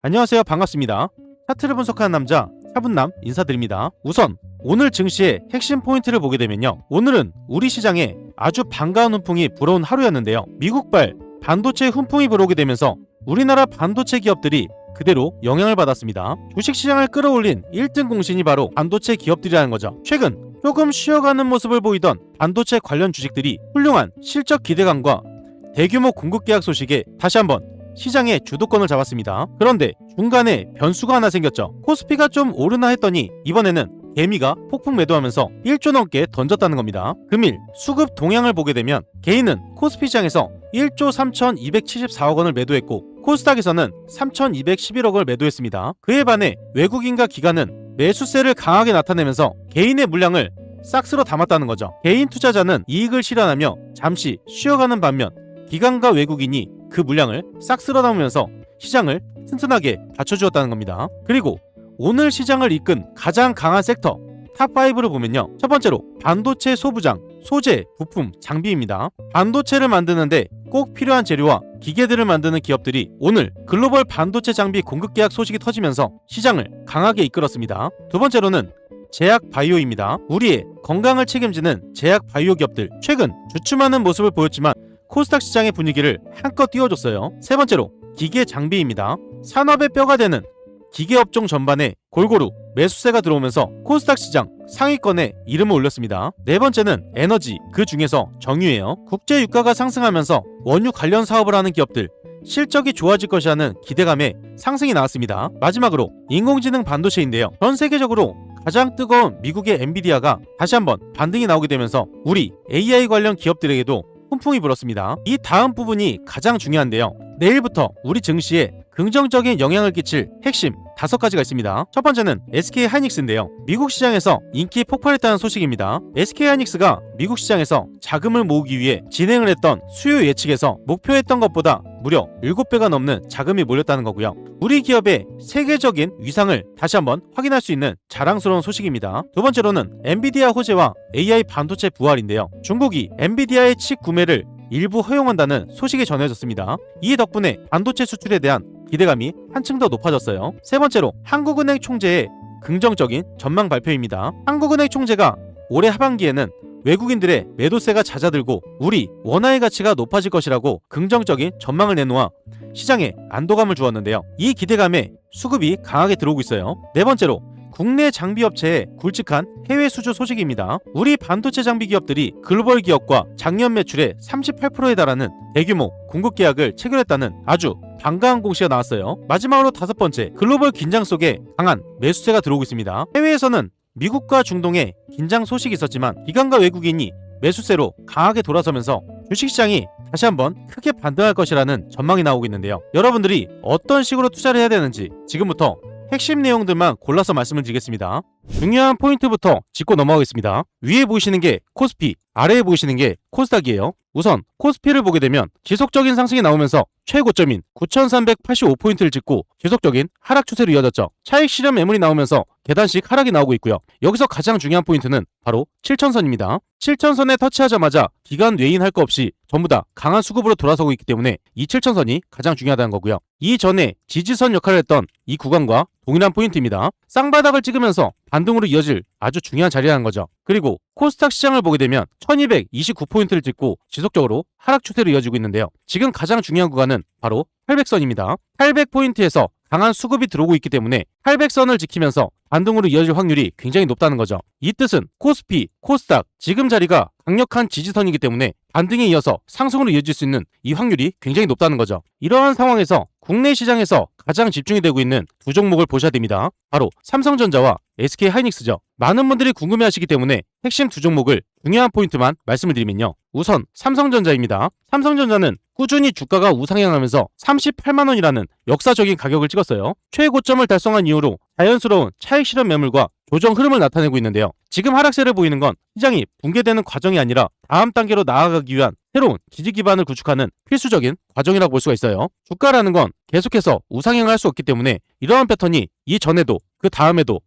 안녕하세요. 반갑습니다. 차트를 분석하는 남자 차분남 인사드립니다. 우선 오늘 증시의 핵심 포인트를 보게 되면요, 오늘은 우리 시장에 아주 반가운 훈풍이 불어온 하루였는데요. 미국발 반도체 훈풍이 불어오게 되면서 우리나라 반도체 기업들이 그대로 영향을 받았습니다. 주식시장을 끌어올린 1등 공신이 바로 반도체 기업들이라는 거죠. 최근 조금 쉬어가는 모습을 보이던 반도체 관련 주식들이 훌륭한 실적 기대감과 대규모 공급 계약 소식에 다시 한번 시장의 주도권을 잡았습니다. 그런데 중간에 변수가 하나 생겼죠. 코스피가 좀 오르나 했더니 이번에는 개미가 폭풍 매도하면서 1조 넘게 던졌다는 겁니다. 금일 수급 동향을 보게 되면 개인은 코스피 시장에서 1조 3,274억 원을 매도했고 코스닥에서는 3,211억을 매도했습니다. 그에 반해 외국인과 기관은 매수세를 강하게 나타내면서 개인의 물량을 싹 쓸어 담았다는 거죠. 개인 투자자는 이익을 실현하며 잠시 쉬어가는 반면 기관과 외국인이 그 물량을 싹 쓸어 담으면서 시장을 튼튼하게 받쳐주었다는 겁니다. 그리고 오늘 시장을 이끈 가장 강한 섹터 탑5를 보면요, 첫 번째로 반도체 소부장, 소재, 부품, 장비입니다. 반도체를 만드는데 꼭 필요한 재료와 기계들을 만드는 기업들이 오늘 글로벌 반도체 장비 공급 계약 소식이 터지면서 시장을 강하게 이끌었습니다. 두 번째로는 제약 바이오입니다. 우리의 건강을 책임지는 제약 바이오 기업들, 최근 주춤하는 모습을 보였지만 코스닥 시장의 분위기를 한껏 띄워줬어요. 세 번째로 기계 장비입니다. 산업의 뼈가 되는 기계업종 전반에 골고루 매수세가 들어오면서 코스닥 시장 상위권에 이름을 올렸습니다. 네 번째는 에너지, 그 중에서 정유예요. 국제 유가가 상승하면서 원유 관련 사업을 하는 기업들 실적이 좋아질 것이라는 기대감에 상승이 나왔습니다. 마지막으로 인공지능 반도체인데요, 전 세계적으로 가장 뜨거운 미국의 엔비디아가 다시 한번 반등이 나오게 되면서 우리 AI 관련 기업들에게도 훈풍이 불었습니다. 이 다음 부분이 가장 중요한데요, 내일부터 우리 증시에 긍정적인 영향을 끼칠 핵심 5가지가 있습니다. 첫 번째는 SK하이닉스인데요. 미국 시장에서 인기 폭발했다는 소식입니다. SK하이닉스가 미국 시장에서 자금을 모으기 위해 진행을 했던 수요 예측에서 목표했던 것보다 무려 7배가 넘는 자금이 몰렸다는 거고요. 우리 기업의 세계적인 위상을 다시 한번 확인할 수 있는 자랑스러운 소식입니다. 두 번째로는 엔비디아 호재와 AI 반도체 부활인데요. 중국이 엔비디아의 칩 구매를 일부 허용한다는 소식이 전해졌습니다. 이 덕분에 반도체 수출에 대한 기대감이 한층 더 높아졌어요. 세 번째로 한국은행 총재의 긍정적인 전망 발표입니다. 한국은행 총재가 올해 하반기에는 외국인들의 매도세가 잦아들고 우리 원화의 가치가 높아질 것이라고 긍정적인 전망을 내놓아 시장에 안도감을 주었는데요. 이 기대감에 수급이 강하게 들어오고 있어요. 네 번째로 국내 장비업체의 굵직한 해외 수주 소식입니다. 우리 반도체 장비 기업들이 글로벌 기업과 작년 매출의 38%에 달하는 대규모 공급 계약을 체결했다는 아주 반가운 공시가 나왔어요. 마지막으로 5번째, 글로벌 긴장 속에 강한 매수세가 들어오고 있습니다. 해외에서는 미국과 중동에 긴장 소식이 있었지만 기관과 외국인이 매수세로 강하게 돌아서면서 주식시장이 다시 한번 크게 반등할 것이라는 전망이 나오고 있는데요. 여러분들이 어떤 식으로 투자를 해야 되는지 지금부터 핵심 내용들만 골라서 말씀을 드리겠습니다. 중요한 포인트부터 짚고 넘어가겠습니다. 위에 보이시는 게 코스피, 아래에 보이시는 게 코스닥이에요. 우선 코스피를 보게 되면 지속적인 상승이 나오면서 최고점인 9,385포인트를 찍고 지속적인 하락 추세로 이어졌죠. 차익 실현 매물이 나오면서 계단식 하락이 나오고 있고요. 여기서 가장 중요한 포인트는 바로 7천선입니다. 7천선에 터치하자마자 기관 외인 할 거 없이 전부 다 강한 수급으로 돌아서고 있기 때문에 이 7천선이 가장 중요하다는 거고요. 이전에 지지선 역할을 했던 이 구간과 동일한 포인트입니다. 쌍바닥을 찍으면서 반등으로 이어질 아주 중요한 자리라는 거죠. 그리고 코스닥 시장을 보게 되면 1229포인트를 찍고 지속적으로 하락 추세로 이어지고 있는데요. 지금 가장 중요한 구간은 바로 800선입니다. 800포인트에서 강한 수급이 들어오고 있기 때문에 800선을 지키면서 반등으로 이어질 확률이 굉장히 높다는 거죠. 이 뜻은 코스피, 코스닥 지금 자리가 강력한 지지선이기 때문에 반등에 이어서 상승으로 이어질 수 있는 이 확률이 굉장히 높다는 거죠. 이러한 상황에서 국내 시장에서 가장 집중이 되고 있는 두 종목을 보셔야 됩니다. 바로 삼성전자와 SK하이닉스죠. 많은 분들이 궁금해하시기 때문에 핵심 두 종목을 중요한 포인트만 말씀을 드리면요. 우선 삼성전자입니다. 삼성전자는 꾸준히 주가가 우상향하면서 38만원이라는 역사적인 가격을 찍었어요. 최고점을 달성한 이후로 자연스러운 차익 실현 매물과 조정 흐름을 나타내고 있는데요. 지금 하락세를 보이는 건 시장이 붕괴되는 과정이 아니라 다음 단계로 나아가기 위한 새로운 지지 기반을 구축하는 필수적인 과정이라고 볼 수가 있어요. 주가라는 건 계속해서 우상향을 할 수 없기 때문에 이러한 패턴이 이전에도 그 다음에도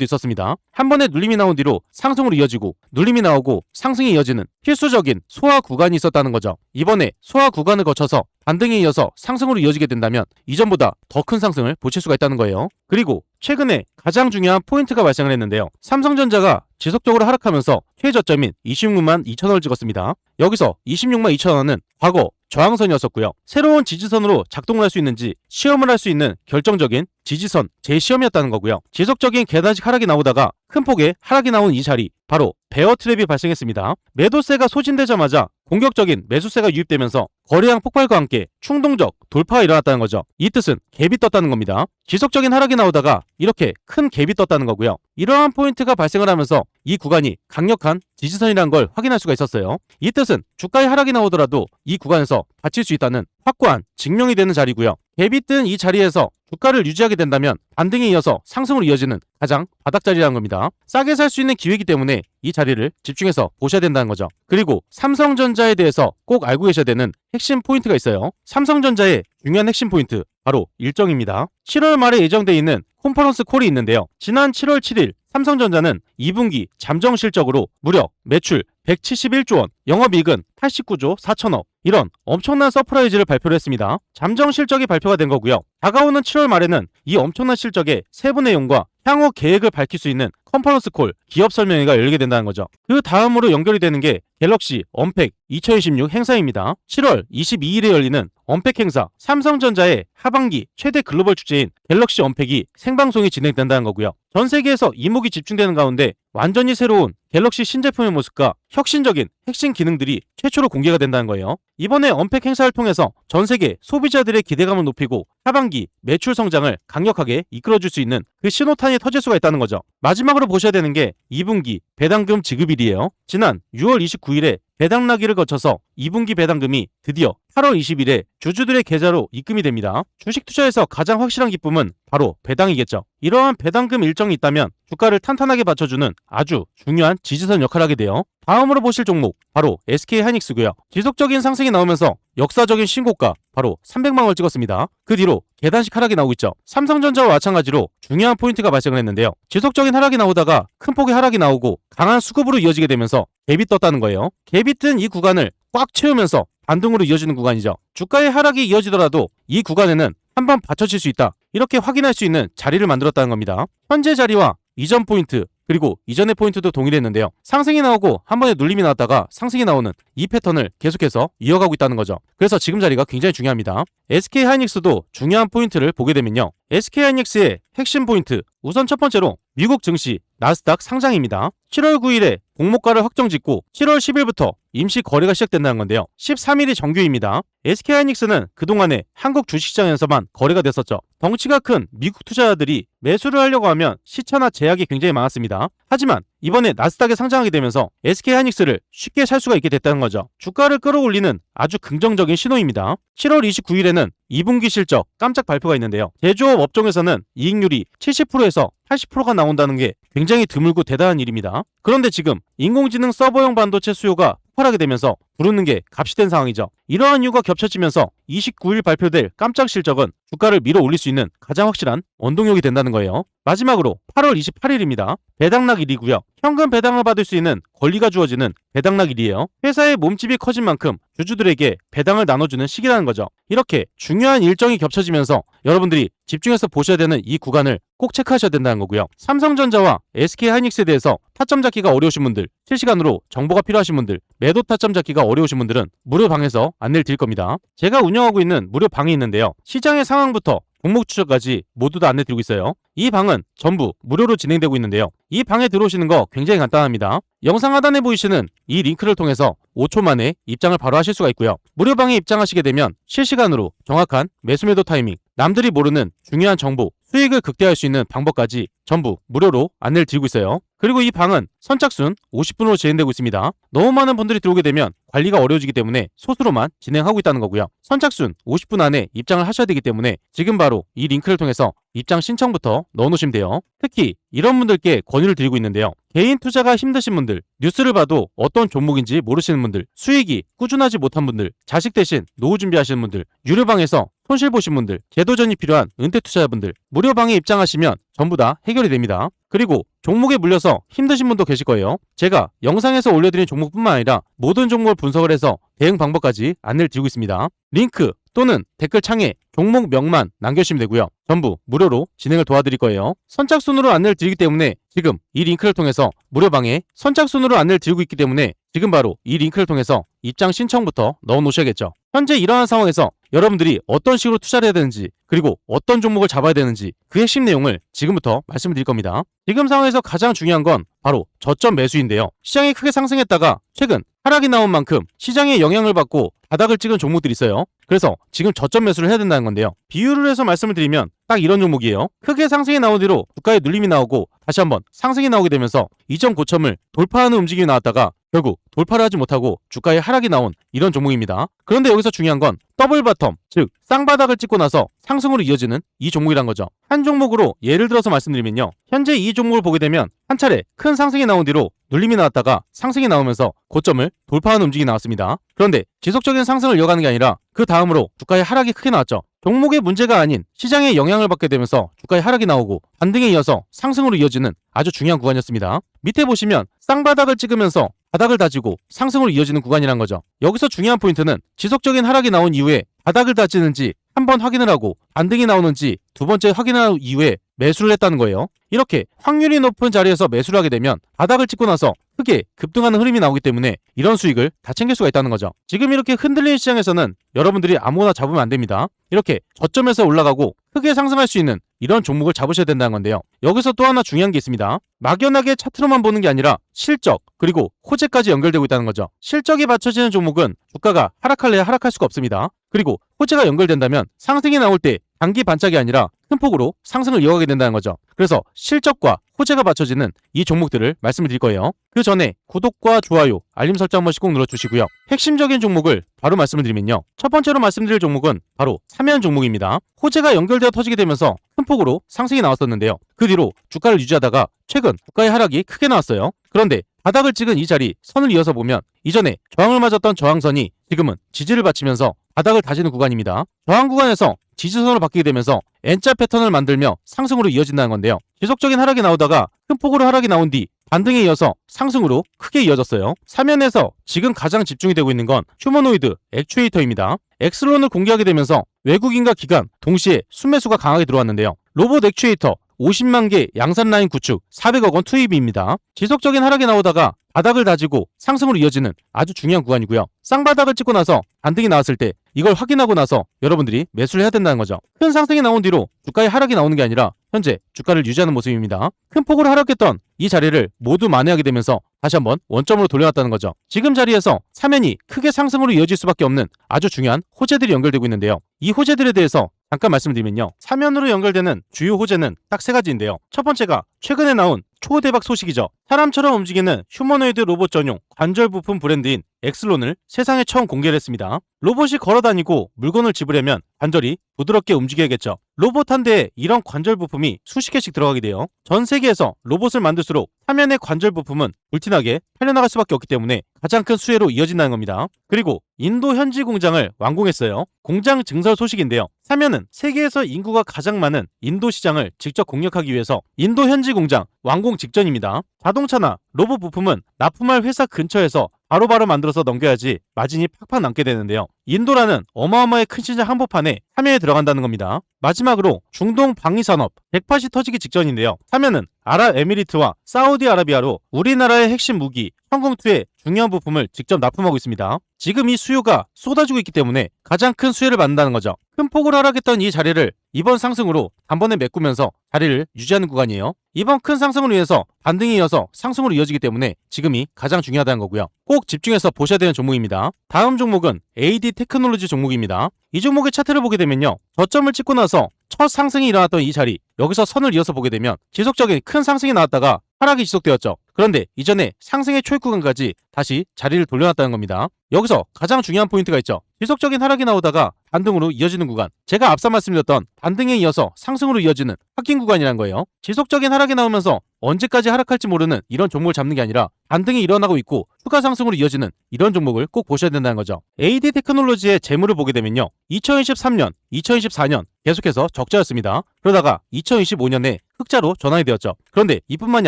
있었습니다. 한 번에 눌림이 나온 뒤로 상승으로 이어지고 눌림이 나오고 상승이 이어지는 필수적인 소화 구간이 있었다는 거죠. 이번에 소화 구간을 거쳐서 반등에 이어서 상승으로 이어지게 된다면 이전보다 더 큰 상승을 보실 수가 있다는 거예요. 그리고 최근에 가장 중요한 포인트가 발생을 했는데요. 삼성전자가 지속적으로 하락하면서 최저점인 26만 2천원을 찍었습니다. 여기서 26만 2천원은 과거 저항선이었었고요. 새로운 지지선으로 작동을 할 수 있는지 시험을 할 수 있는 결정적인 지지선 재시험이었다는 거고요. 지속적인 계단식 하락이 나오다가 큰 폭의 하락이 나온 이 자리, 바로 베어 트랩이 발생했습니다. 매도세가 소진되자마자 공격적인 매수세가 유입되면서 거래량 폭발과 함께 충동적 돌파가 일어났다는 거죠. 이 뜻은 갭이 떴다는 겁니다. 지속적인 하락이 나오다가 이렇게 큰 갭이 떴다는 거고요. 이러한 포인트가 발생을 하면서 이 구간이 강력한 지지선이라는 걸 확인할 수가 있었어요. 이 뜻은 주가의 하락이 나오더라도 이 구간에서 받칠 수 있다는 확고한 증명이 되는 자리고요. 갭이 뜬 이 자리에서 주가를 유지하게 된다면 반등에 이어서 상승으로 이어지는 가장 바닥자리라는 겁니다. 싸게 살 수 있는 기회이기 때문에 이 자리를 집중해서 보셔야 된다는 거죠. 그리고 삼성전자에 대해서 꼭 알고 계셔야 되는 핵심 포인트가 있어요. 삼성전자의 중요한 핵심 포인트, 바로 일정입니다. 7월 말에 예정되어 있는 컨퍼런스 콜이 있는데요. 지난 7월 7일 삼성전자는 2분기 잠정 실적으로 무려 매출 171조 원, 영업이익은 89조 4천억, 이런 엄청난 서프라이즈를 발표를 했습니다. 잠정 실적이 발표가 된 거고요. 다가오는 7월 말에는 이 엄청난 실적의 세부 내용과 향후 계획을 밝힐 수 있는 컨퍼런스 콜 기업 설명회가 열리게 된다는 거죠. 그 다음으로 연결이 되는 게 갤럭시 언팩 2026 행사입니다. 7월 22일에 열리는 언팩 행사, 삼성전자의 하반기 최대 글로벌 축제인 갤럭시 언팩이 생방송이 진행된다는 거고요. 전 세계에서 이목이 집중되는 가운데 완전히 새로운 갤럭시 신제품의 모습과 혁신적인 핵심 기능들이 최초로 공개가 된다는 거예요. 이번에 언팩 행사를 통해서 전 세계 소비자들의 기대감을 높이고 하반기 매출 성장을 강력하게 이끌어줄 수 있는 그 신호탄이 터질 수가 있다는 거죠. 마지막으로 보셔야 되는 게 2분기 배당금 지급일이에요. 지난 6월 29일에 배당 나기를 거쳐서 2분기 배당금이 드디어 8월 20일에 주주들의 계좌로 입금이 됩니다. 주식 투자에서 가장 확실한 기쁨은 바로 배당이겠죠. 이러한 배당금 일정이 있다면 주가를 탄탄하게 받쳐주는 아주 중요한 지지선 역할을 하게 돼요. 다음으로 보실 종목, 바로 SK하이닉스고요. 지속적인 상승이 나오면서 역사적인 신고가, 바로 300만 원을 찍었습니다. 그 뒤로 계단식 하락이 나오고 있죠. 삼성전자와 마찬가지로 중요한 포인트가 발생을 했는데요. 지속적인 하락이 나오다가 큰 폭의 하락이 나오고 강한 수급으로 이어지게 되면서 갭이 떴다는 거예요. 갭이 뜬 이 구간을 꽉 채우면서 반등으로 이어지는 구간이죠. 주가의 하락이 이어지더라도 이 구간에는 한번 받쳐칠 수 있다, 이렇게 확인할 수 있는 자리를 만들었다는 겁니다. 현재 자리와 이전 포인트, 그리고 이전의 포인트도 동일했는데요. 상승이 나오고 한 번에 눌림이 나왔다가 상승이 나오는 이 패턴을 계속해서 이어가고 있다는 거죠. 그래서 지금 자리가 굉장히 중요합니다. SK하이닉스도 중요한 포인트를 보게 되면요. SK하이닉스의 핵심 포인트, 우선 첫 번째로 미국 증시 나스닥 상장입니다. 7월 9일에 공모가를 확정짓고 7월 10일부터 임시 거래가 시작된다는 건데요. 13일이 정규입니다. SK하이닉스는 그동안에 한국 주식시장에서만 거래가 됐었죠. 덩치가 큰 미국 투자자들이 매수를 하려고 하면 시차나 제약이 굉장히 많았습니다. 하지만 이번에 나스닥에 상장하게 되면서 SK하이닉스를 쉽게 살 수가 있게 됐다는 거죠. 주가를 끌어올리는 아주 긍정적인 신호입니다. 7월 29일에는 2분기 실적 깜짝 발표가 있는데요. 제조업 업종에서는 이익률이 70%에서 80%가 나온다는 게 굉장히 드물고 대단한 일입니다. 그런데 지금 인공지능 서버용 반도체 수요가 폭발하게 되면서 부르는 게 값이 된 상황이죠. 이러한 이유가 겹쳐지면서 29일 발표될 깜짝 실적은 주가를 밀어 올릴 수 있는 가장 확실한 원동력이 된다는 거예요. 마지막으로 8월 28일입니다. 배당락일이고요. 현금 배당을 받을 수 있는 권리가 주어지는 배당락일이에요. 회사의 몸집이 커진 만큼 주주들에게 배당을 나눠주는 시기라는 거죠. 이렇게 중요한 일정이 겹쳐지면서 여러분들이 집중해서 보셔야 되는 이 구간을 꼭 체크하셔야 된다는 거고요. 삼성전자와 SK하이닉스에 대해서 타점 잡기가 어려우신 분들, 실시간으로 정보가 필요하신 분들, 매도 타점 잡기가 어려우신 분들은 무료 방에서 안내를 드릴 겁니다. 제가 운영하고 있는 무료 방이 있는데요. 시장의 상황부터 종목 추천까지 모두 다 안내드리고 있어요. 이 방은 전부 무료로 진행되고 있는데요. 이 방에 들어오시는 거 굉장히 간단합니다. 영상 하단에 보이시는 이 링크를 통해서 5초 만에 입장을 바로 하실 수가 있고요. 무료 방에 입장하시게 되면 실시간으로 정확한 매수매도 타이밍, 남들이 모르는 중요한 정보, 수익을 극대화할 수 있는 방법까지 전부 무료로 안내를 드리고 있어요. 그리고 이 방은 선착순 50분으로 진행되고 있습니다. 너무 많은 분들이 들어오게 되면 관리가 어려워지기 때문에 소수로만 진행하고 있다는 거고요. 선착순 50분 안에 입장을 하셔야 되기 때문에 지금 바로 이 링크를 통해서 입장 신청부터 넣어놓으시면 돼요. 특히 이런 분들께 권유를 드리고 있는데요. 개인 투자가 힘드신 분들, 뉴스를 봐도 어떤 종목인지 모르시는 분들, 수익이 꾸준하지 못한 분들, 자식 대신 노후 준비하시는 분들, 유료방에서 손실 보신 분들, 재도전이 필요한 은퇴 투자자분들, 무료방에 입장하시면 전부 다 해결이 됩니다. 그리고 종목에 물려서 힘드신 분도 계실 거예요. 제가 영상에서 올려드린 종목뿐만 아니라 모든 종목을 분석을 해서 대응 방법까지 안내를 드리고 있습니다. 링크 또는 댓글 창에 종목명만 남겨주시면 되고요. 전부 무료로 진행을 도와드릴 거예요. 선착순으로 안내를 드리기 때문에 지금 이 링크를 통해서 무료방에 선착순으로 안내를 드리고 있기 때문에 지금 바로 이 링크를 통해서 입장 신청부터 넣어 놓으셔야겠죠. 현재 이러한 상황에서 여러분들이 어떤 식으로 투자를 해야 되는지 그리고 어떤 종목을 잡아야 되는지 그 핵심 내용을 지금부터 말씀을 드릴 겁니다. 지금 상황에서 가장 중요한 건 바로 저점 매수인데요. 시장이 크게 상승했다가 최근 하락이 나온 만큼 시장의 영향을 받고 바닥을 찍은 종목들이 있어요. 그래서 지금 저점 매수를 해야 된다는 건데요. 비유를 해서 말씀을 드리면 딱 이런 종목이에요. 크게 상승이 나온 뒤로 주가에 눌림이 나오고 다시 한번 상승이 나오게 되면서 이전 고점을 돌파하는 움직임이 나왔다가 결국 돌파를 하지 못하고 주가에 하락이 나온 이런 종목입니다. 그런데 여기서 중요한 건 더블 바텀, 즉 쌍바닥을 찍고 나서 상승으로 이어지는 이 종목이란 거죠. 한 종목으로 예를 들어서 말씀드리면요. 현재 이 종목을 보게 되면 한 차례 큰 상승이 나온 뒤로 눌림이 나왔다가 상승이 나오면서 고점을 돌파하는 움직임이 나왔습니다. 그런데 지속적인 상승을 이어가는 게 아니라 그 다음으로 주가의 하락이 크게 나왔죠. 종목의 문제가 아닌 시장의 영향을 받게 되면서 주가의 하락이 나오고 반등에 이어서 상승으로 이어지는 아주 중요한 구간이었습니다. 밑에 보시면 쌍바닥을 찍으면서 바닥을 다지고 상승으로 이어지는 구간이란 거죠. 여기서 중요한 포인트는 지속적인 하락이 나온 이후에 바닥을 다지는지 한번 확인을 하고 반등이 나오는지 두 번째 확인한 이후에 매수를 했다는 거예요. 이렇게 확률이 높은 자리에서 매수를 하게 되면 바닥을 찍고 나서 크게 급등하는 흐름이 나오기 때문에 이런 수익을 다 챙길 수가 있다는 거죠. 지금 이렇게 흔들리는 시장에서는 여러분들이 아무거나 잡으면 안 됩니다. 이렇게 저점에서 올라가고 크게 상승할 수 있는 이런 종목을 잡으셔야 된다는 건데요. 여기서 또 하나 중요한 게 있습니다. 막연하게 차트로만 보는 게 아니라 실적 그리고 호재까지 연결되고 있다는 거죠. 실적이 받쳐지는 종목은 주가가 하락할래야 하락할 수가 없습니다. 그리고 호재가 연결된다면 상승이 나올 때 단기 반짝이 아니라 큰 폭으로 상승을 이어가게 된다는 거죠. 그래서 실적과 호재가 받쳐지는 이 종목들을 말씀을 드릴 거예요. 그 전에 구독과 좋아요, 알림 설정 한 번씩 꼭 눌러주시고요. 핵심적인 종목을 바로 말씀을 드리면요. 첫 번째로 말씀드릴 종목은 바로 사면 종목입니다. 호재가 연결되어 터지게 되면서 큰 폭으로 상승이 나왔었는데요. 그 뒤로 주가를 유지하다가 최근 주가의 하락이 크게 나왔어요. 그런데 바닥을 찍은 이 자리 선을 이어서 보면 이전에 저항을 맞았던 저항선이 지금은 지지를 받치면서 바닥을 다지는 구간입니다. 저항 구간에서 지지선으로 바뀌게 되면서 N자 패턴을 만들며 상승으로 이어진다는 건데요. 지속적인 하락이 나오다가 큰 폭으로 하락이 나온 뒤 반등에 이어서 상승으로 크게 이어졌어요. 사면에서 지금 가장 집중이 되고 있는 건 휴머노이드 액추에이터입니다. 엑슬론을 공개하게 되면서 외국인과 기관 동시에 순매수가 강하게 들어왔는데요. 로봇 액추에이터 50만 개 양산 라인 구축 400억 원 투입입니다. 지속적인 하락이 나오다가 바닥을 다지고 상승으로 이어지는 아주 중요한 구간이고요. 쌍바닥을 찍고 나서 반등이 나왔을 때 이걸 확인하고 나서 여러분들이 매수를 해야 된다는 거죠. 큰 상승이 나온 뒤로 주가의 하락이 나오는 게 아니라 현재 주가를 유지하는 모습입니다. 큰 폭으로 하락했던 이 자리를 모두 만회하게 되면서 다시 한번 원점으로 돌려놨다는 거죠. 지금 자리에서 사면이 크게 상승으로 이어질 수밖에 없는 아주 중요한 호재들이 연결되고 있는데요. 이 호재들에 대해서 잠깐 말씀드리면요. 사면으로 연결되는 주요 호재는 딱 세 가지인데요. 첫 번째가 최근에 나온 초대박 소식이죠. 사람처럼 움직이는 휴머노이드 로봇 전용 관절 부품 브랜드인 엑슬론을 세상에 처음 공개를 했습니다. 로봇이 걸어다니고 물건을 집으려면 관절이 부드럽게 움직여야겠죠. 로봇 한 대에 이런 관절 부품이 수십 개씩 들어가게 돼요. 전 세계에서 로봇을 만들수록 사면의 관절 부품은 불티나게 팔려나갈 수밖에 없기 때문에 가장 큰 수혜로 이어진다는 겁니다. 그리고 인도 현지 공장을 완공했어요. 공장 증설 소식인데요. 사면은 세계에서 인구가 가장 많은 인도 시장을 직접 공략하기 위해서 인도 현지 공장 완공 직전입니다. 자동차나 로봇 부품은 납품할 회사 근처에서 바로바로 만들어서 넘겨야지 마진이 팍팍 남게 되는데요. 인도라는 어마어마하게 큰 시장 한복판에 사면에 들어간다는 겁니다. 마지막으로 중동 방위산업 백팟이 터지기 직전인데요. 사면은 아랍에미리트와 사우디아라비아로 우리나라의 핵심 무기 형공투의 중요한 부품을 직접 납품하고 있습니다. 지금 이 수요가 쏟아지고 있기 때문에 가장 큰 수혜를 받는다는 거죠. 큰 폭으로 하락했던 이 자리를 이번 상승으로 단번에 메꾸면서 자리를 유지하는 구간이에요. 이번 큰 상승을 위해서 반등이 이어서 상승으로 이어지기 때문에 지금이 가장 중요하다는 거고요. 꼭 집중해서 보셔야 되는 종목입니다. 다음 종목은 AD 테크놀로지 종목입니다. 이 종목의 차트를 보게 되면요. 저점을 찍고 나서 첫 상승이 일어났던 이 자리, 여기서 선을 이어서 보게 되면 지속적인 큰 상승이 나왔다가 하락이 지속되었죠. 그런데 이전에 상승의 초입 구간까지 다시 자리를 돌려놨다는 겁니다. 여기서 가장 중요한 포인트가 있죠. 지속적인 하락이 나오다가 반등으로 이어지는 구간, 제가 앞서 말씀드렸던 반등에 이어서 상승으로 이어지는 확긴 구간이란 거예요. 지속적인 하락이 나오면서 언제까지 하락할지 모르는 이런 종목을 잡는 게 아니라 반등이 일어나고 있고 추가 상승으로 이어지는 이런 종목을 꼭 보셔야 된다는 거죠. AD 테크놀로지의 재물을 보게 되면요. 2023년, 2024년 계속해서 적자였습니다. 그러다가 2025년에 흑자로 전환이 되었죠. 그런데 이뿐만이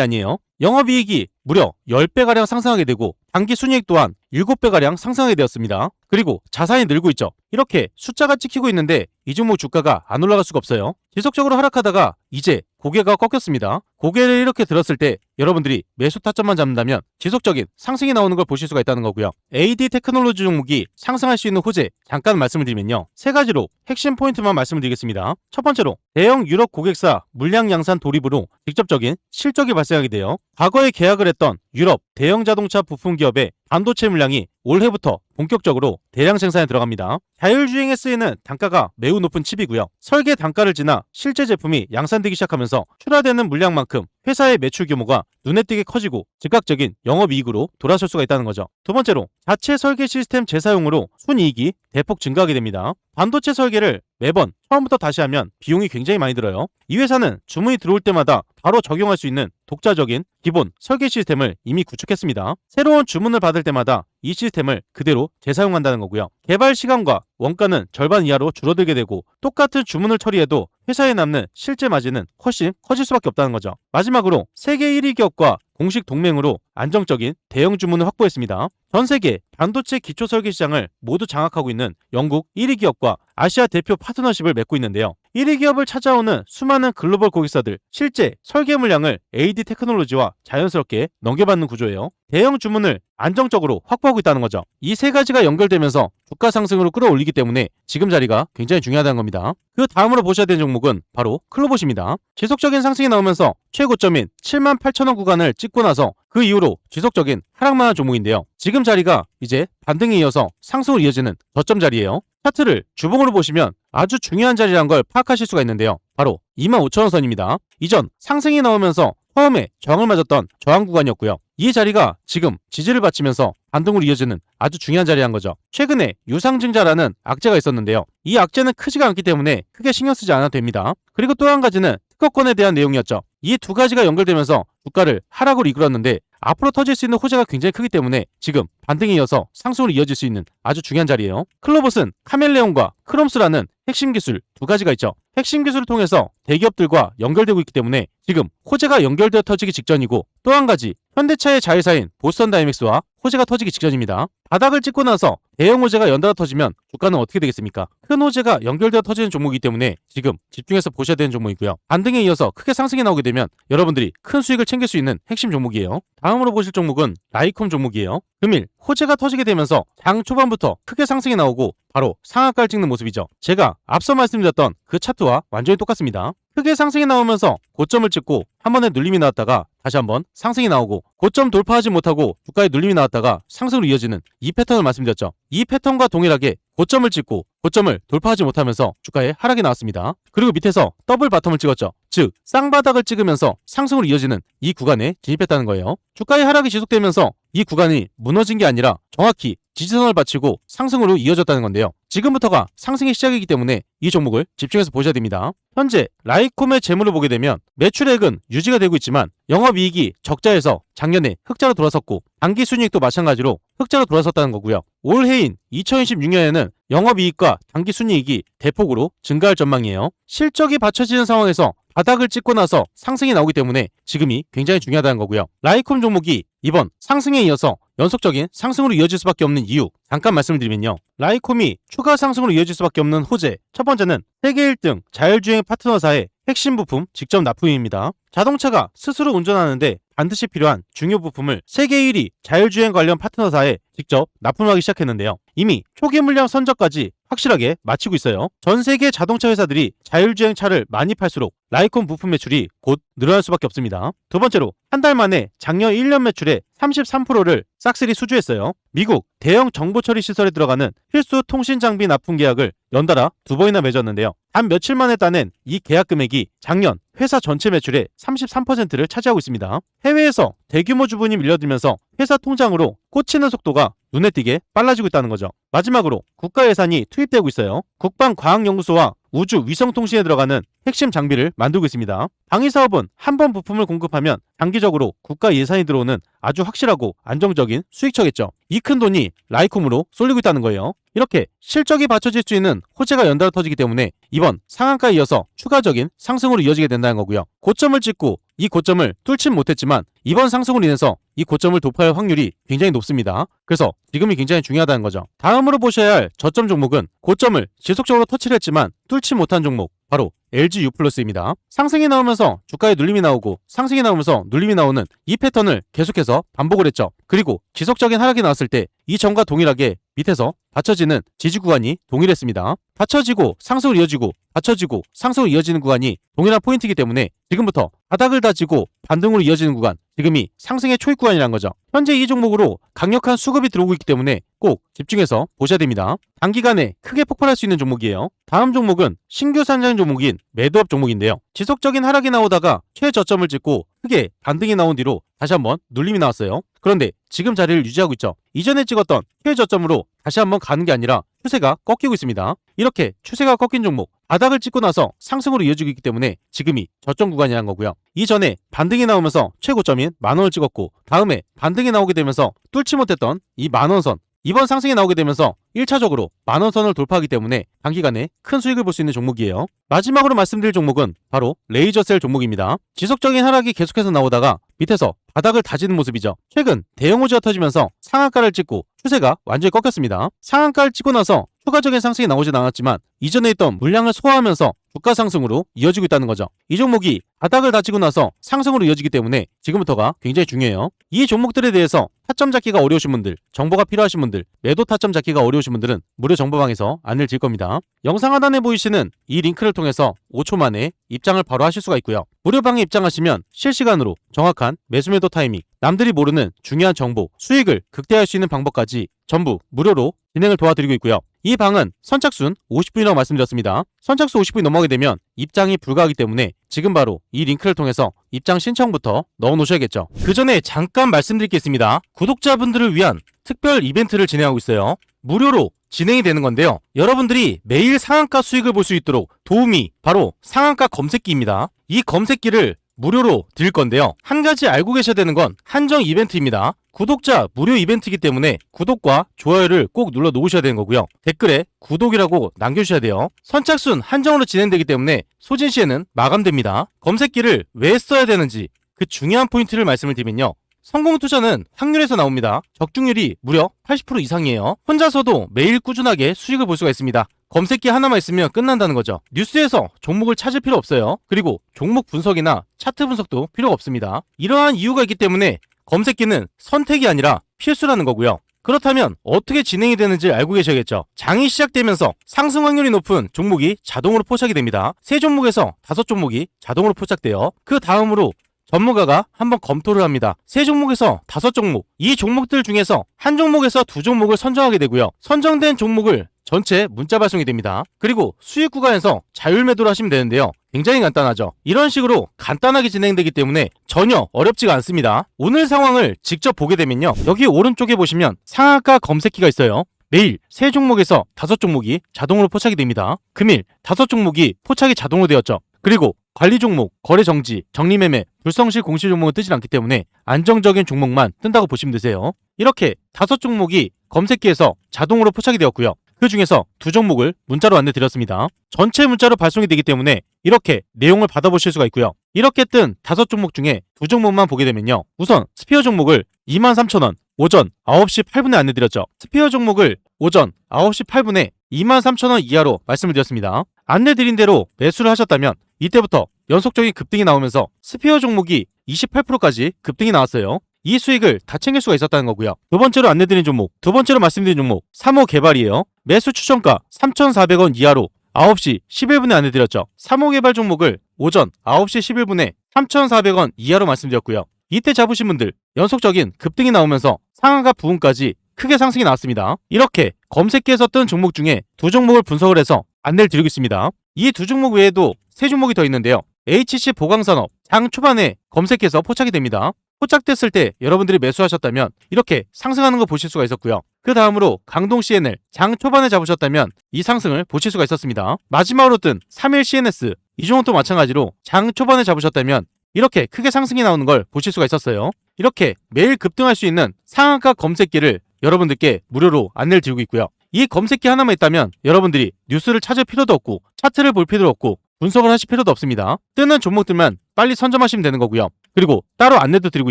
아니에요. 영업이익이 무려 10배가량 상승하게 되고 당기 순이익 또한 7배가량 상승하게 되었습니다. 그리고 자산이 늘고 있죠. 이렇게 숫자가 찍히고 있는데 이 종목 주가가 안 올라갈 수가 없어요. 지속적으로 하락하다가 이제 고개가 꺾였습니다. 고개를 이렇게 들었을 때 여러분들이 매수 타점만 잡는다면 지속적인 상승이 나오는 걸 보실 수가 있다는 거고요. AD 테크놀로지 종목이 상승할 수 있는 호재 잠깐 말씀을 드리면요. 세 가지로 핵심 포인트만 말씀을 드리겠습니다. 첫 번째로 대형 유럽 고객사 물량 양산 돌입으로 직접적인 실적이 발생하게 되어 과거에 계약을 했던 유럽 대형 자동차 부품 기업의 반도체 물량이 올해부터 본격적으로 대량 생산에 들어갑니다. 자율주행에 쓰이는 단가가 매우 높은 칩이고요. 설계 단가를 지나 실제 제품이 양산되기 시작하면서 출하되는 물량만큼 회사의 매출 규모가 눈에 띄게 커지고 즉각적인 영업이익으로 돌아설 수가 있다는 거죠. 두 번째로 자체 설계 시스템 재사용으로 순이익이 대폭 증가하게 됩니다. 반도체 설계를 매번 처음부터 다시 하면 비용이 굉장히 많이 들어요. 이 회사는 주문이 들어올 때마다 바로 적용할 수 있는 독자적인 기본 설계 시스템을 이미 구축했습니다. 새로운 주문을 받을 때마다 이 시스템을 그대로 재사용한다는 거고요. 개발 시간과 원가는 절반 이하로 줄어들게 되고 똑같은 주문을 처리해도 회사에 남는 실제 마진은 훨씬 커질 수밖에 없다는 거죠. 마지막으로 세계 1위 기업과 공식 동맹으로 안정적인 대형 주문을 확보했습니다. 전 세계 반도체 기초 설계 시장을 모두 장악하고 있는 영국 1위 기업과 아시아 대표 파트너십을 맺고 있는데요. 1위 기업을 찾아오는 수많은 글로벌 고객사들 실제 설계 물량을 AD 테크놀로지와 자연스럽게 넘겨받는 구조예요. 대형 주문을 안정적으로 확보하고 있다는 거죠. 이 세 가지가 연결되면서 주가 상승으로 끌어올리기 때문에 지금 자리가 굉장히 중요하다는 겁니다. 그 다음으로 보셔야 되는 종목은 바로 클로봇입니다. 지속적인 상승이 나오면서 최고점인 78,000원 구간을 찍고 나서 그 이후로 지속적인 하락만 한 종목인데요. 지금 자리가 이제 반등에 이어서 상승으로 이어지는 저점 자리예요. 차트를 주봉으로 보시면 아주 중요한 자리란 걸 파악하실 수가 있는데요. 바로 25,000원 선입니다. 이전 상승이 나오면서 처음에 저항을 맞았던 저항 구간이었고요. 이 자리가 지금 지지를 바치면서 반등으로 이어지는 아주 중요한 자리란 거죠. 최근에 유상증자라는 악재가 있었는데요. 이 악재는 크지가 않기 때문에 크게 신경 쓰지 않아도 됩니다. 그리고 또 한 가지는 특허권에 대한 내용이었죠. 이 두 가지가 연결되면서 주가를 하락으로 이끌었는데 앞으로 터질 수 있는 호재가 굉장히 크기 때문에 지금 반등에 이어서 상승으로 이어질 수 있는 아주 중요한 자리예요. 클로봇은 카멜레온과 크롬스라는 핵심 기술 두 가지가 있죠. 핵심 기술을 통해서 대기업들과 연결되고 있기 때문에 지금 호재가 연결되어 터지기 직전이고 또 한 가지 현대차의 자회사인 보스턴 다이맥스와 호재가 터지기 직전입니다. 바닥을 찍고 나서 대형 호재가 연달아 터지면 주가는 어떻게 되겠습니까? 큰 호재가 연결되어 터지는 종목이기 때문에 지금 집중해서 보셔야 되는 종목이고요. 반등에 이어서 크게 상승이 나오게 되면 여러분들이 큰 수익을 챙길 수 있는 핵심 종목이에요. 다음으로 보실 종목은 라이콤 종목이에요. 금일 호재가 터지게 되면서 장 초반부터 크게 상승이 나오고 바로 상한가를 찍는 모습이죠. 제가 앞서 말씀드렸던 그 차트와 완전히 똑같습니다. 크게 상승이 나오면서 고점을 찍고 한 번에 눌림이 나왔다가 다시 한번 상승이 나오고 고점 돌파하지 못하고 주가에 눌림이 나왔다가 상승으로 이어지는 이 패턴을 말씀드렸죠. 이 패턴과 동일하게 고점을 찍고 고점을 돌파하지 못하면서 주가에 하락이 나왔습니다. 그리고 밑에서 더블 바텀을 찍었죠. 즉 쌍바닥을 찍으면서 상승으로 이어지는 이 구간에 진입했다는 거예요. 주가의 하락이 지속되면서 이 구간이 무너진 게 아니라 정확히 지지선을 바치고 상승으로 이어졌다는 건데요. 지금부터가 상승의 시작이기 때문에 이 종목을 집중해서 보셔야 됩니다. 현재 라이콤의 재물을 보게 되면 매출액은 유지가 되고 있지만 영업이익이 적자에서 작년에 흑자로 돌아섰고 당기순이익도 마찬가지로 흑자로 돌아섰다는 거고요. 올해인 2026년에는 영업이익과 당기순이익이 대폭으로 증가할 전망이에요. 실적이 받쳐지는 상황에서 바닥을 찍고 나서 상승이 나오기 때문에 지금이 굉장히 중요하다는 거고요. 라이콤 종목이 이번 상승에 이어서 연속적인 상승으로 이어질 수밖에 없는 이유 잠깐 말씀을 드리면요. 라이콤이 추가 상승으로 이어질 수밖에 없는 호재 첫 번째는 세계 1등 자율주행 파트너사의 핵심 부품 직접 납품입니다. 자동차가 스스로 운전하는데 반드시 필요한 중요 부품을 세계 1위 자율주행 관련 파트너사에 직접 납품하기 시작했는데요. 이미 초기 물량 선적까지 확실하게 마치고 있어요. 전 세계 자동차 회사들이 자율주행 차를 많이 팔수록 라이콤 부품 매출이 곧 늘어날 수밖에 없습니다. 두 번째로 한 달 만에 작년 1년 매출의 33%를 싹쓸이 수주했어요. 미국 대형 정보 처리 시설에 들어가는 필수 통신 장비 납품 계약을 연달아 2번이나 맺었는데요. 단 며칠 만에 따낸 이 계약 금액이 작년 회사 전체 매출의 33%를 차지하고 있습니다. 해외에서 대규모 주문이 밀려들면서 회사 통장으로 꽂히는 속도가 눈에 띄게 빨라지고 있다는 거죠. 마지막으로 국가 예산이 투입되고 있어요. 국방과학연구소와 우주 위성통신에 들어가는 핵심 장비를 만들고 있습니다. 방위사업은 한 번 부품을 공급하면 장기적으로 국가 예산이 들어오는 아주 확실하고 안정적인 수익처겠죠. 이 큰 돈이 라이콤으로 쏠리고 있다는 거예요. 이렇게 실적이 받쳐질 수 있는 호재가 연달아 터지기 때문에 이번 상한가에 이어서 추가적인 상승으로 이어지게 된다는 거고요. 고점을 찍고 이 고점을 뚫진 못했지만 이번 상승으로 인해서 이 고점을 돌파할 확률이 굉장히 높습니다. 그래서 지금이 굉장히 중요하다는 거죠. 다음으로 보셔야 할 저점 종목은 고점을 지속적으로 터치를 했지만 뚫지 못한 종목, 바로 LG U+입니다. 상승이 나오면서 주가에 눌림이 나오고 상승이 나오면서 눌림이 나오는 이 패턴을 계속해서 반복을 했죠. 그리고 지속적인 하락이 나왔을 때 이전과 동일하게 밑에서 받쳐지는 지지 구간이 동일했습니다. 받쳐지고 상승을 이어지고 받쳐지고 상승을 이어지는 구간이 동일한 포인트이기 때문에 지금부터 바닥을 다지고 반등으로 이어지는 구간, 지금이 상승의 초입 구간이라는 거죠. 현재 이 종목으로 강력한 수급이 들어오고 있기 때문에 꼭 집중해서 보셔야 됩니다. 단기간에 크게 폭발할 수 있는 종목이에요. 다음 종목은 신규 상장 종목인 매도업 종목인데요. 지속적인 하락이 나오다가 최저점을 찍고 크게 반등이 나온 뒤로 다시 한번 눌림이 나왔어요. 그런데 지금 자리를 유지하고 있죠. 이전에 찍었던 최저점으로 다시 한번 가는 게 아니라 추세가 꺾이고 있습니다. 이렇게 추세가 꺾인 종목, 바닥을 찍고 나서 상승으로 이어지고 있기 때문에 지금이 저점 구간이라는 거고요. 이전에 반등이 나오면서 최고점인 10,000원을 찍었고 다음에 반등이 나오게 되면서 뚫지 못했던 이 10,000원, 이번 상승이 나오게 되면서 1차적으로 10,000원선을 돌파하기 때문에 단기간에 큰 수익을 볼 수 있는 종목이에요. 마지막으로 말씀드릴 종목은 바로 레이저셀 종목입니다. 지속적인 하락이 계속해서 나오다가 밑에서 바닥을 다지는 모습이죠. 최근 대형 호재가 터지면서 상한가를 찍고 추세가 완전히 꺾였습니다. 상한가를 찍고 나서 추가적인 상승이 나오진 않았지만 이전에 있던 물량을 소화하면서 주가 상승으로 이어지고 있다는 거죠. 이 종목이 바닥을 다지고 나서 상승으로 이어지기 때문에 지금부터가 굉장히 중요해요. 이 종목들에 대해서 타점 잡기가 어려우신 분들, 정보가 필요하신 분들, 매도 타점 잡기가 어려우신 분들은 무료 정보방에서 안내를 드릴 겁니다. 영상 하단에 보이시는 이 링크를 통해서 5초 만에 입장을 바로 하실 수가 있고요. 무료방에 입장하시면 실시간으로 정확한 매수 매도 타이밍, 남들이 모르는 중요한 정보, 수익을 극대화할 수 있는 방법까지 전부 무료로 진행을 도와드리고 있고요. 이 방은 선착순 50분이라고 말씀드렸습니다. 선착순 50분이 넘어가게 되면 입장이 불가하기 때문에 지금 바로 이 링크를 통해서 입장 신청부터 넣어놓으셔야겠죠. 그 전에 잠깐 말씀드릴 게 있습니다. 구독자분들을 위한 특별 이벤트를 진행하고 있어요. 무료로 진행이 되는 건데요. 여러분들이 매일 상한가 수익을 볼 수 있도록 도움이 바로 상한가 검색기입니다. 이 검색기를 무료로 드릴 건데요. 한 가지 알고 계셔야 되는 건 한정 이벤트입니다. 구독자 무료 이벤트이기 때문에 구독과 좋아요를 꼭 눌러 놓으셔야 되는 거고요. 댓글에 구독이라고 남겨주셔야 돼요. 선착순 한정으로 진행되기 때문에 소진시에는 마감됩니다. 검색기를 왜 써야 되는지 그 중요한 포인트를 말씀을 드리면요. 성공 투자는 확률에서 나옵니다. 적중률이 무려 80% 이상이에요. 혼자서도 매일 꾸준하게 수익을 볼 수가 있습니다. 검색기 하나만 있으면 끝난다는 거죠. 뉴스에서 종목을 찾을 필요 없어요. 그리고 종목 분석이나 차트 분석도 필요가 없습니다. 이러한 이유가 있기 때문에 검색기는 선택이 아니라 필수라는 거고요. 그렇다면 어떻게 진행이 되는지 알고 계셔야겠죠. 장이 시작되면서 상승 확률이 높은 종목이 자동으로 포착이 됩니다. 3종목에서 5종목이 자동으로 포착돼요. 그 다음으로 전문가가 한번 검토를 합니다. 3종목에서 5종목, 이 종목들 중에서 한 종목에서 2종목을 선정하게 되고요. 선정된 종목을 전체 문자 발송이 됩니다. 그리고 수익 구간에서 자율 매도를 하시면 되는데요. 굉장히 간단하죠. 이런 식으로 간단하게 진행되기 때문에 전혀 어렵지가 않습니다. 오늘 상황을 직접 보게 되면요. 여기 오른쪽에 보시면 상한가 검색기가 있어요. 매일 3종목에서 5종목이 자동으로 포착이 됩니다. 금일 5종목이 포착이 자동으로 되었죠. 그리고 관리 종목, 거래 정지, 정리매매, 불성실 공시 종목은 뜨지 않기 때문에 안정적인 종목만 뜬다고 보시면 되세요. 이렇게 5종목이 검색기에서 자동으로 포착이 되었고요. 그 중에서 2종목을 문자로 안내드렸습니다. 전체 문자로 발송이 되기 때문에 이렇게 내용을 받아보실 수가 있고요. 이렇게 뜬 5종목 중에 2종목만 보게 되면요. 우선 스피어 종목을 23,000원 오전 9시 8분에 안내드렸죠. 스피어 종목을 오전 9시 8분에 23,000원 이하로 말씀을 드렸습니다. 안내드린 대로 매수를 하셨다면 이때부터 연속적인 급등이 나오면서 스피어 종목이 28%까지 급등이 나왔어요. 이 수익을 다 챙길 수가 있었다는 거고요. 두 번째로 안내드린 종목, 두 번째로 말씀드린 종목 3호 개발이에요. 매수 추천가 3,400원 이하로 9시 11분에 안내드렸죠. 3호 개발 종목을 오전 9시 11분에 3,400원 이하로 말씀드렸고요. 이때 잡으신 분들 연속적인 급등이 나오면서 상한가 부분까지 크게 상승이 나왔습니다. 이렇게 검색기에서 뜬 종목 중에 2종목을 분석을 해서 안내를 드리고 있습니다. 이 2종목 외에도 3종목이 더 있는데요. HC 보강산업 장 초반에 검색해서 포착이 됩니다. 포착됐을 때 여러분들이 매수하셨다면 이렇게 상승하는 거 보실 수가 있었고요. 그 다음으로 강동 CNL 장 초반에 잡으셨다면 이 상승을 보실 수가 있었습니다. 마지막으로 뜬 3일 CNS 이 종목도 마찬가지로 장 초반에 잡으셨다면 이렇게 크게 상승이 나오는 걸 보실 수가 있었어요. 이렇게 매일 급등할 수 있는 상한가 검색기를 여러분들께 무료로 안내를 드리고 있고요. 이 검색기 하나만 있다면 여러분들이 뉴스를 찾을 필요도 없고 차트를 볼 필요도 없고 분석을 하실 필요도 없습니다. 뜨는 종목들만 빨리 선점하시면 되는 거고요. 그리고 따로 안내도 드리고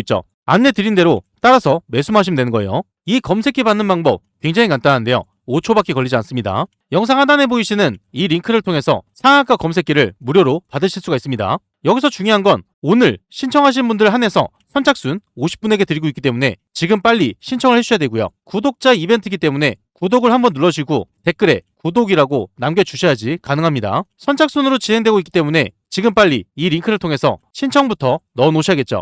있죠. 안내 드린 대로 따라서 매수만 하시면 되는 거예요. 이 검색기 받는 방법 굉장히 간단한데요. 5초밖에 걸리지 않습니다. 영상 하단에 보이시는 이 링크를 통해서 상한가 검색기를 무료로 받으실 수가 있습니다. 여기서 중요한 건 오늘 신청하신 분들 한해서 선착순 50분에게 드리고 있기 때문에 지금 빨리 신청을 해주셔야 되고요. 구독자 이벤트이기 때문에 구독을 한번 눌러주시고 댓글에 구독이라고 남겨주셔야지 가능합니다. 선착순으로 진행되고 있기 때문에 지금 빨리 이 링크를 통해서 신청부터 넣어 놓으셔야겠죠.